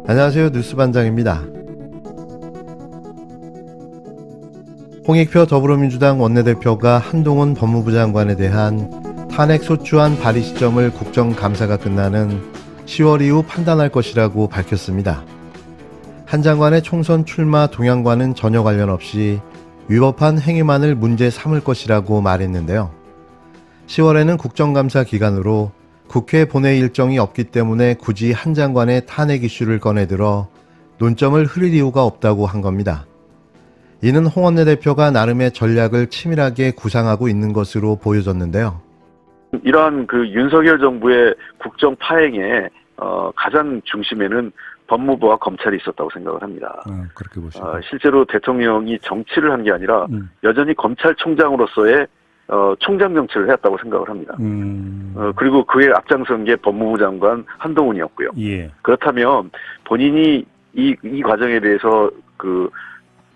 안녕하세요. 뉴스반장입니다. 홍익표 더불어민주당 원내대표가 한동훈 법무부 장관에 대한 탄핵 소추안 발의 시점을 국정감사가 끝나는 10월 이후 판단할 것이라고 밝혔습니다. 한 장관의 총선 출마 동향과는 전혀 관련 없이 위법한 행위만을 문제 삼을 것이라고 말했는데요. 10월에는 국정감사 기간으로 국회 본회의 일정이 없기 때문에 굳이 한 장관의 탄핵 이슈를 꺼내들어 논점을 흐릴 이유가 없다고 한 겁니다. 이는 홍 원내대표가 나름의 전략을 치밀하게 구상하고 있는 것으로 보여졌는데요. 이러한 윤석열 정부의 국정 파행의 가장 중심에는 법무부와 검찰이 있었다고 생각을 합니다. 그렇게 보시죠. 실제로 대통령이 정치를 한 게 아니라 여전히 검찰총장으로서의 총장 정치를 해왔다고 생각을 합니다. 그리고 그에 앞장선 게 법무부 장관 한동훈이었고요. 예. 그렇다면 본인이 이 과정에 대해서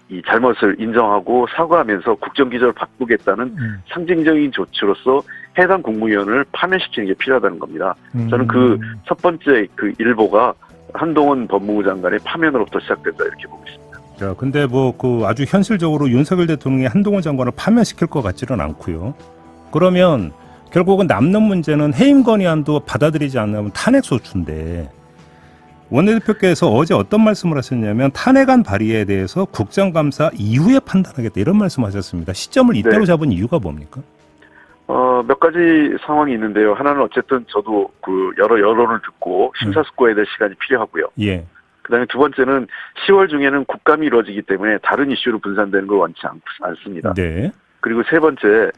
이 잘못을 인정하고 사과하면서 국정기조를 바꾸겠다는 상징적인 조치로서 해당 국무위원을 파면시키는 게 필요하다는 겁니다. 저는 첫 번째 일보가 한동훈 법무부 장관의 파면으로부터 시작된다 이렇게 보고 있습니다. 자, 근데 아주 현실적으로 윤석열 대통령이 한동훈 장관을 파면시킬 것 같지는 않고요. 그러면 결국은 남는 문제는 해임 건의안도 받아들이지 않으면 탄핵 소추인데 원내대표께서 어제 어떤 말씀을 하셨냐면 탄핵안 발의에 대해서 국정감사 이후에 판단하겠다 이런 말씀하셨습니다. 시점을 이때로 잡은 이유가 뭡니까? 몇 가지 상황이 있는데요. 하나는 어쨌든 저도 여러 여론을 듣고 심사숙고해야 될 시간이 필요하고요. 예. 그다음에 두 번째는 10월 중에는 국감이 이루어지기 때문에 다른 이슈로 분산되는 걸 원치 않습니다. 네. 그리고 세 번째,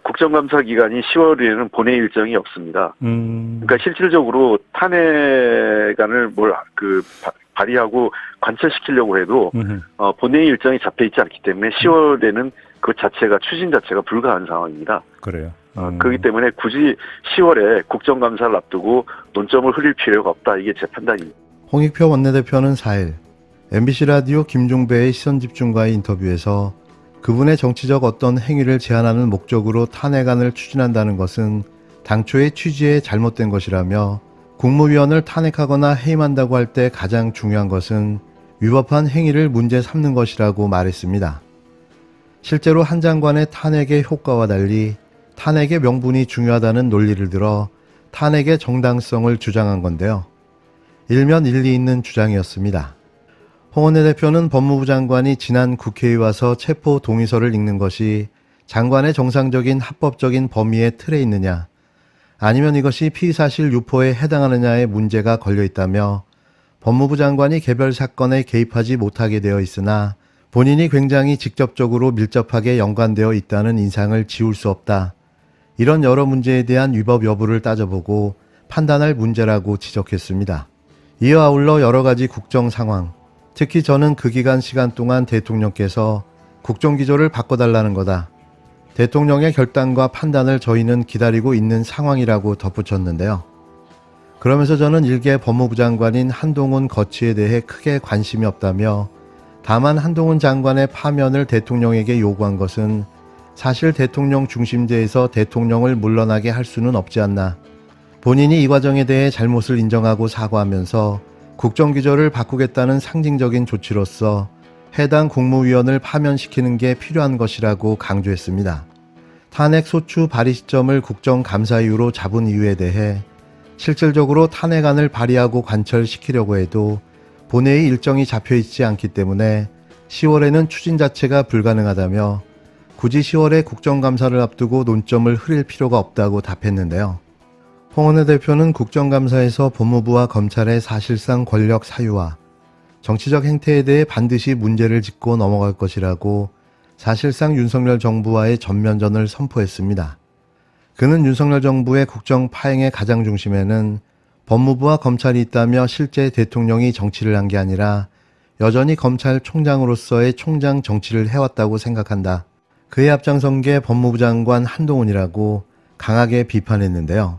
국정감사 기간이 10월에는 본회의 일정이 없습니다. 그러니까 실질적으로 탄핵안을 발의하고 관철시키려고 해도 본회의 일정이 잡혀 있지 않기 때문에 10월에는 그 자체가 추진 자체가 불가한 상황입니다. 그래요. 그렇기 때문에 굳이 10월에 국정감사를 앞두고 논점을 흐릴 필요가 없다. 이게 제 판단입니다. 홍익표 원내대표는 4일 MBC 라디오 김종배의 시선집중과의 인터뷰에서 그분의 정치적 어떤 행위를 제한하는 목적으로 탄핵안을 추진한다는 것은 당초의 취지에 잘못된 것이라며 국무위원을 탄핵하거나 해임한다고 할 때 가장 중요한 것은 위법한 행위를 문제 삼는 것이라고 말했습니다. 실제로 한 장관의 탄핵의 효과와 달리 탄핵의 명분이 중요하다는 논리를 들어 탄핵의 정당성을 주장한 건데요. 일면 일리 있는 주장이었습니다. 홍 원내대표는 법무부 장관이 지난 국회에 와서 체포 동의서를 읽는 것이 장관의 정상적인 합법적인 범위의 틀에 있느냐, 아니면 이것이 피의사실 유포에 해당하느냐의 문제가 걸려 있다며 법무부 장관이 개별 사건에 개입하지 못하게 되어 있으나 본인이 굉장히 직접적으로 밀접하게 연관되어 있다는 인상을 지울 수 없다. 이런 여러 문제에 대한 위법 여부를 따져보고 판단할 문제라고 지적했습니다. 이어 아울러 여러 가지 국정 상황, 특히 저는 그 기간 시간 동안 대통령께서 국정기조를 바꿔달라는 거다. 대통령의 결단과 판단을 저희는 기다리고 있는 상황이라고 덧붙였는데요. 그러면서 저는 일개 법무부 장관인 한동훈 거취에 대해 크게 관심이 없다며 다만 한동훈 장관의 파면을 대통령에게 요구한 것은 사실 대통령 중심제에서 대통령을 물러나게 할 수는 없지 않나. 본인이 이 과정에 대해 잘못을 인정하고 사과하면서 국정기조를 바꾸겠다는 상징적인 조치로서 해당 국무위원을 파면시키는 게 필요한 것이라고 강조했습니다. 탄핵 소추 발의 시점을 국정감사 이후로 잡은 이유에 대해 실질적으로 탄핵안을 발의하고 관철시키려고 해도 본회의 일정이 잡혀있지 않기 때문에 10월에는 추진 자체가 불가능하다며 굳이 10월에 국정감사를 앞두고 논점을 흐릴 필요가 없다고 답했는데요. 홍 원내대표는 국정감사에서 법무부와 검찰의 사실상 권력 사유와 정치적 행태에 대해 반드시 문제를 짚고 넘어갈 것이라고 사실상 윤석열 정부와의 전면전을 선포했습니다. 그는 윤석열 정부의 국정 파행의 가장 중심에는 법무부와 검찰이 있다며 실제 대통령이 정치를 한 게 아니라 여전히 검찰총장으로서의 총장 정치를 해왔다고 생각한다. 그에 앞장선 게 법무부 장관 한동훈이라고 강하게 비판했는데요.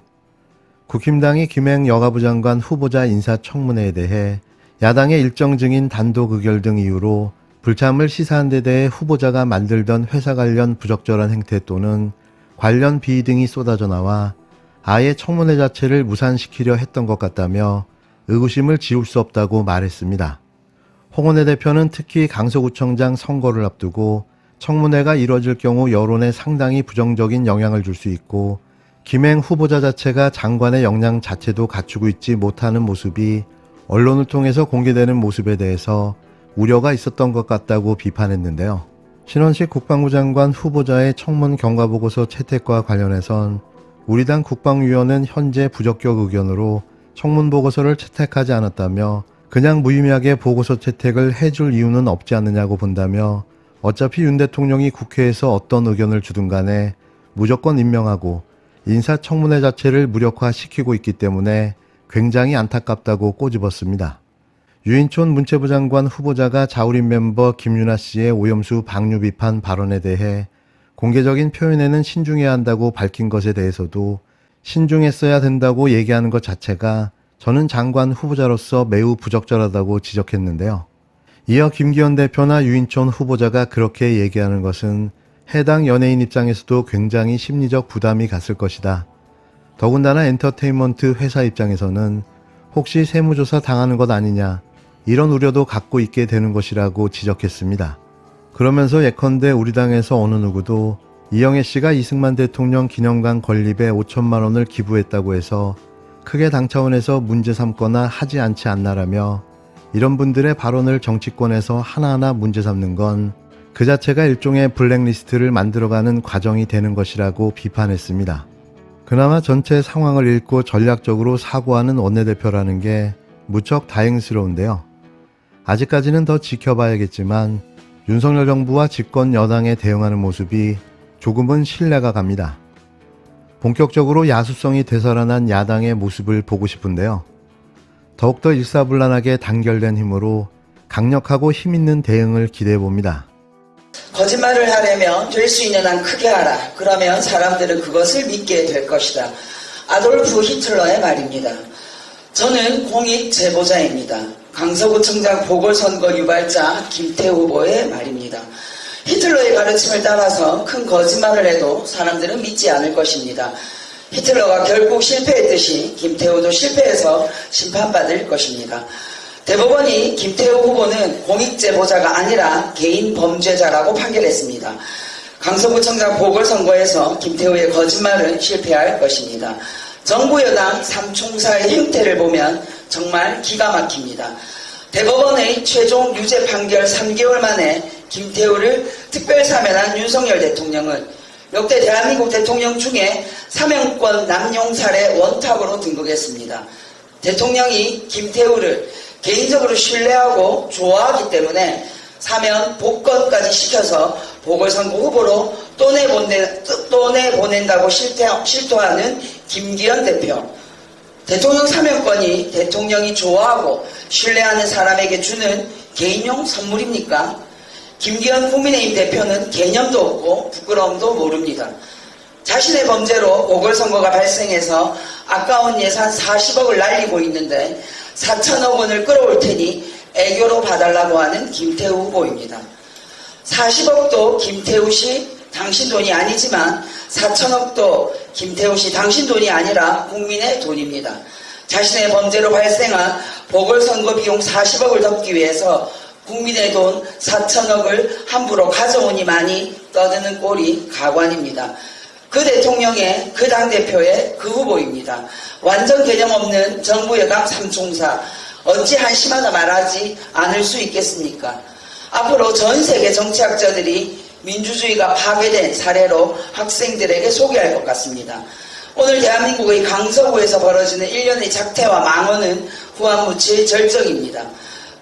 국힘당이 김행 여가부 장관 후보자 인사청문회에 대해 야당의 일정 증인 단독 의결 등 이유로 불참을 시사한 데 대해 후보자가 만들던 회사 관련 부적절한 행태 또는 관련 비위 등이 쏟아져 나와 아예 청문회 자체를 무산시키려 했던 것 같다며 의구심을 지울 수 없다고 말했습니다. 홍 원내대표는 특히 강서구청장 선거를 앞두고 청문회가 이뤄질 경우 여론에 상당히 부정적인 영향을 줄 수 있고 김행 후보자 자체가 장관의 역량 자체도 갖추고 있지 못하는 모습이 언론을 통해서 공개되는 모습에 대해서 우려가 있었던 것 같다고 비판했는데요. 신원식 국방부 장관 후보자의 청문 경과보고서 채택과 관련해선 우리 당 국방위원은 현재 부적격 의견으로 청문보고서를 채택하지 않았다며 그냥 무의미하게 보고서 채택을 해줄 이유는 없지 않느냐고 본다며 어차피 윤 대통령이 국회에서 어떤 의견을 주든 간에 무조건 임명하고 인사청문회 자체를 무력화시키고 있기 때문에 굉장히 안타깝다고 꼬집었습니다. 유인촌 문체부 장관 후보자가 자우림 멤버 김윤아 씨의 오염수 방류 비판 발언에 대해 공개적인 표현에는 신중해야 한다고 밝힌 것에 대해서도 신중했어야 된다고 얘기하는 것 자체가 저는 장관 후보자로서 매우 부적절하다고 지적했는데요. 이어 김기현 대표나 유인촌 후보자가 그렇게 얘기하는 것은 해당 연예인 입장에서도 굉장히 심리적 부담이 갔을 것이다. 더군다나 엔터테인먼트 회사 입장에서는 혹시 세무조사 당하는 것 아니냐 이런 우려도 갖고 있게 되는 것이라고 지적했습니다. 그러면서 예컨대 우리 당에서 어느 누구도 이영애 씨가 이승만 대통령 기념관 건립에 5천만 원을 기부했다고 해서 크게 당 차원에서 문제 삼거나 하지 않지 않나라며 이런 분들의 발언을 정치권에서 하나하나 문제 삼는 건 그 자체가 일종의 블랙리스트를 만들어가는 과정이 되는 것이라고 비판했습니다. 그나마 전체 상황을 읽고 전략적으로 사고하는 원내대표라는 게 무척 다행스러운데요. 아직까지는 더 지켜봐야겠지만 윤석열 정부와 집권 여당에 대응하는 모습이 조금은 신뢰가 갑니다. 본격적으로 야수성이 되살아난 야당의 모습을 보고 싶은데요. 더욱더 일사불란하게 단결된 힘으로 강력하고 힘있는 대응을 기대해봅니다. 거짓말을 하려면 될 수 있는 한 크게 하라. 그러면 사람들은 그것을 믿게 될 것이다. 아돌프 히틀러의 말입니다. 저는 공익 제보자입니다. 강서구청장 보궐선거 유발자 김태우 후보의 말입니다. 히틀러의 가르침을 따라서 큰 거짓말을 해도 사람들은 믿지 않을 것입니다. 히틀러가 결국 실패했듯이 김태우도 실패해서 심판받을 것입니다. 대법원이 김태우 후보는 공익제보자가 아니라 개인 범죄자라고 판결했습니다. 강서구청장 보궐선거에서 김태우의 거짓말은 실패할 것입니다. 정부 여당 삼총사의 행태를 보면 정말 기가 막힙니다. 대법원의 최종 유죄 판결 3개월 만에 김태우를 특별사면한 윤석열 대통령은 역대 대한민국 대통령 중에 사면권 남용 사례 원탑으로 등극했습니다. 대통령이 김태우를 개인적으로 신뢰하고 좋아하기 때문에 사면 복권까지 시켜서 보궐선거 후보로 또 내보낸다고 실토하는 김기현 대표. 대통령 사면권이 대통령이 좋아하고 신뢰하는 사람에게 주는 개인용 선물입니까? 김기현 국민의힘 대표는 개념도 없고 부끄러움도 모릅니다. 자신의 범죄로 보궐선거가 발생해서 아까운 예산 40억을 날리고 있는데 4천억 원을 끌어올 테니 애교로 봐달라고 하는 김태우 후보입니다. 40억도 김태우 씨 당신 돈이 아니지만 4천억도 김태우 씨 당신 돈이 아니라 국민의 돈입니다. 자신의 범죄로 발생한 보궐선거 비용 40억을 덮기 위해서 국민의 돈 4천억을 함부로 가져오니 많이 떠드는 꼴이 가관입니다. 그 대통령의, 그 당대표의 그 후보입니다. 완전 개념 없는 정부 여당 삼총사, 어찌 한심하다 말하지 않을 수 있겠습니까? 앞으로 전 세계 정치학자들이 민주주의가 파괴된 사례로 학생들에게 소개할 것 같습니다. 오늘 대한민국의 강서구에서 벌어지는 일련의 작태와 망언은 후한무칠 절정입니다.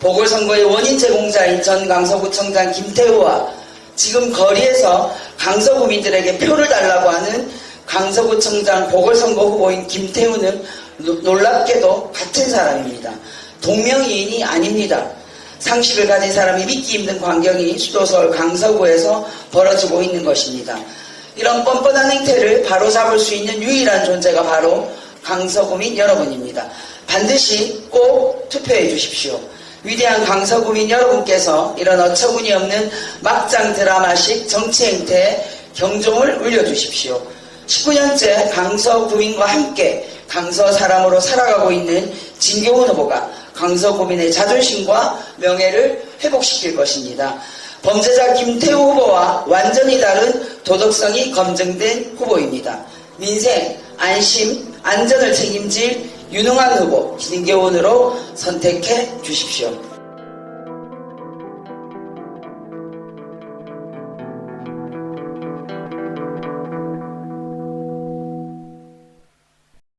보궐선거의 원인 제공자인 전 강서구청장 김태우와 지금 거리에서 강서구민들에게 표를 달라고 하는 강서구청장 보궐선거 후보인 김태우는 놀랍게도 같은 사람입니다. 동명이인이 아닙니다. 상식을 가진 사람이 믿기 힘든 광경이 수도 서울 강서구에서 벌어지고 있는 것입니다. 이런 뻔뻔한 행태를 바로잡을 수 있는 유일한 존재가 바로 강서구민 여러분입니다. 반드시 꼭 투표해 주십시오. 위대한 강서구민 여러분께서 이런 어처구니 없는 막장 드라마식 정치 행태에 경종을 울려주십시오. 19년째 강서구민과 함께 강서 사람으로 살아가고 있는 진교훈 후보가 강서구민의 자존심과 명예를 회복시킬 것입니다. 범죄자 김태우 후보와 완전히 다른 도덕성이 검증된 후보입니다. 민생, 안심, 안전을 책임질 유능한 후보 진교훈으로 선택해 주십시오.